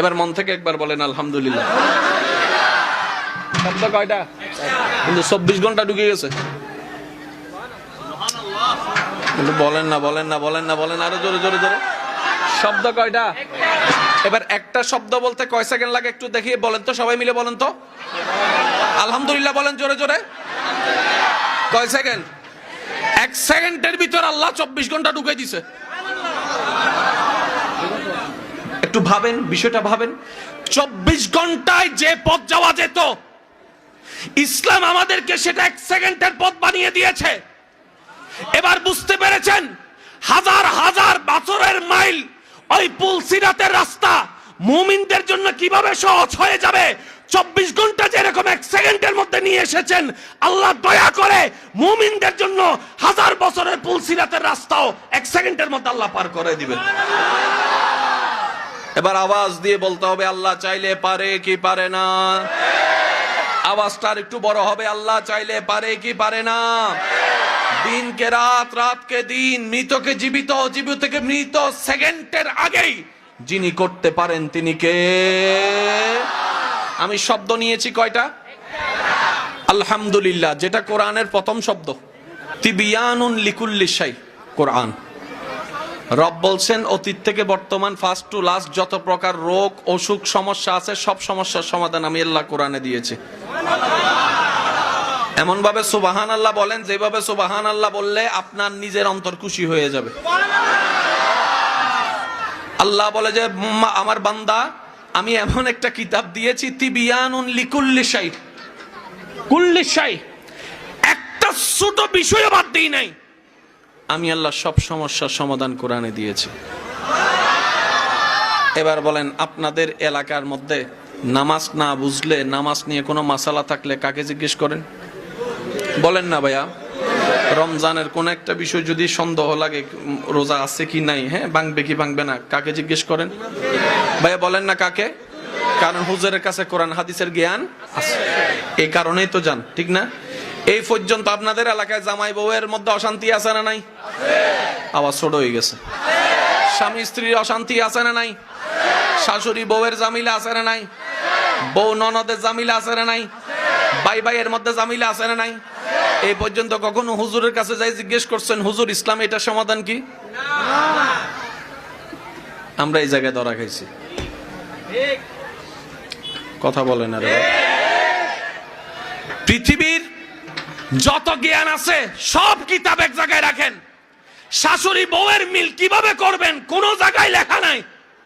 এবার মন থেকে একবার বলেন আলহামদুলিল্লাহ। শব্দ কয়টা? কিন্তু 24 ঘন্টা ঢুকে গেছে। কিন্তু বলেন না, বলেন না, বলেন না, বলেন আরো জোরে জোরে জোরে। শব্দ কয়টা? এবার একটা শব্দ বলতে কয় সেকেন্ড লাগে একটু দেখিয়ে বলেন তো, সবাই মিলে বলেন তো। আলহামদুলিল্লাহ বলেন জোরে জোরে। কয় সেকেন্ড? 1 সেকেন্ডের ভিতর আল্লাহ 24 ঘন্টা ঢুকে দিছে। একটু ভাবেন, বিষয়টা ভাবেন। 24 ঘন্টায় যে পথ যাওয়া যেত, ইসলাম আমাদেরকে সেটা 1 সেকেন্ডের পথ বানিয়ে দিয়েছে। এবার বুঝতে পেরেছেন, হাজার হাজার বছরের মাইল ওই পুল সিরাতের রাস্তা মুমিনদের জন্য কিভাবে সহজ হয়ে যাবে। 24 ঘন্টা যেরকম 1 সেকেন্ডের মধ্যে নিয়ে এসেছেন, আল্লাহ দয়া করে মুমিনদের জন্য হাজার বছরের পুল সিরাতের রাস্তাও 1 সেকেন্ডের মধ্যে আল্লাহ পার করে দিবেন। এবার আওয়াজ দিয়ে বলতে হবে, আল্লাহ চাইলে পারে কি পারে না। আওয়াজটা একটু বড় হবে, আল্লাহ চাইলে পারে কি পারে না। দিনকে রাত, রাতকে দিন, মৃতকে জীবিত, জীবিতকে মৃত সেকেন্ডের আগেই যিনি করতে পারেন তিনি কে? আমি শব্দ নিয়েছি কয়টা? আলহামদুলিল্লাহ, যেটা কোরআনের প্রথম শব্দ। তিবিয়ানুন লিকুল্লি শাই, কোরআন। রব বলছেন অতীত থেকে বর্তমান, ফার্স্ট টু লাস্ট যত প্রকার রোগ অসুখ সমস্যা আছে, সব সমস্যার সমাধান আমি আল্লাহ কোরআনে দিয়েছি। এমন ভাবে সুবহান আল্লাহ বলেন, যেভাবে সুবহান আল্লাহ বললে আপনার নিজের অন্তর খুশি হয়ে যাবে। আল্লাহ বলে যে আমার বান্দা, আমি এমন একটা কিতাব দিয়েছি, তিবিয়ানুন লিকুল্লি শাই, কুল্লি শাই, একটা ছোট বিষয় বাদ দেই নাই। আমি আল্লাহ সব সমস্যার সমাধান কোরআনে দিয়েছি। এবার বলেন, আপনাদের এলাকার মধ্যে নামাজ না বুঝলে, নামাজ নিয়ে কোনো মাসালা থাকলে কাকে জিজ্ঞেস করেন? বলেন না ভাইয়া। রমজানের কোন একটা বিষয় যদি সন্দেহ লাগে, রোজা আছে কি নাই, হ্যাঁ ভাঙবে কি ভাঙবে না, কাকে জিজ্ঞেস করেন? ভাইয়া বলেন না কাকে? কারণ হুজুরের কাছে কোরআন হাদিসের জ্ঞান আছে, এই কারণেই তো যান, ঠিক না? এই পর্যন্ত আপনাদের এলাকায় জামাই বউয়ের মধ্যে অশান্তি আছে না নাই? আওয়াজ ছোট হয়ে গেছে। স্বামী স্ত্রীর অশান্তি আছে না নাই? শাশুড়ি বউয়ের জামিলা আছে না নাই? বউ ননদের জামিলা আছে না নাই? ভাই ভাইয়ের মধ্যে জামিলা আছে না নাই? এই পর্যন্ত কখনো হুজুরের কাছে যাই জিজ্ঞেস করছেন, হুজুর ইসলাম এটার সমাধান কি? আমরা এই জায়গায় ধরা খাইছি। কথা বলেন না রে। পৃথিবীর যত জ্ঞান আছে সব কিতাব এক জায়গায় রাখেন। শাশুড়ি বউয়ের মিল কিভাবে করবেন কোন জায়গায় লেখা নাই।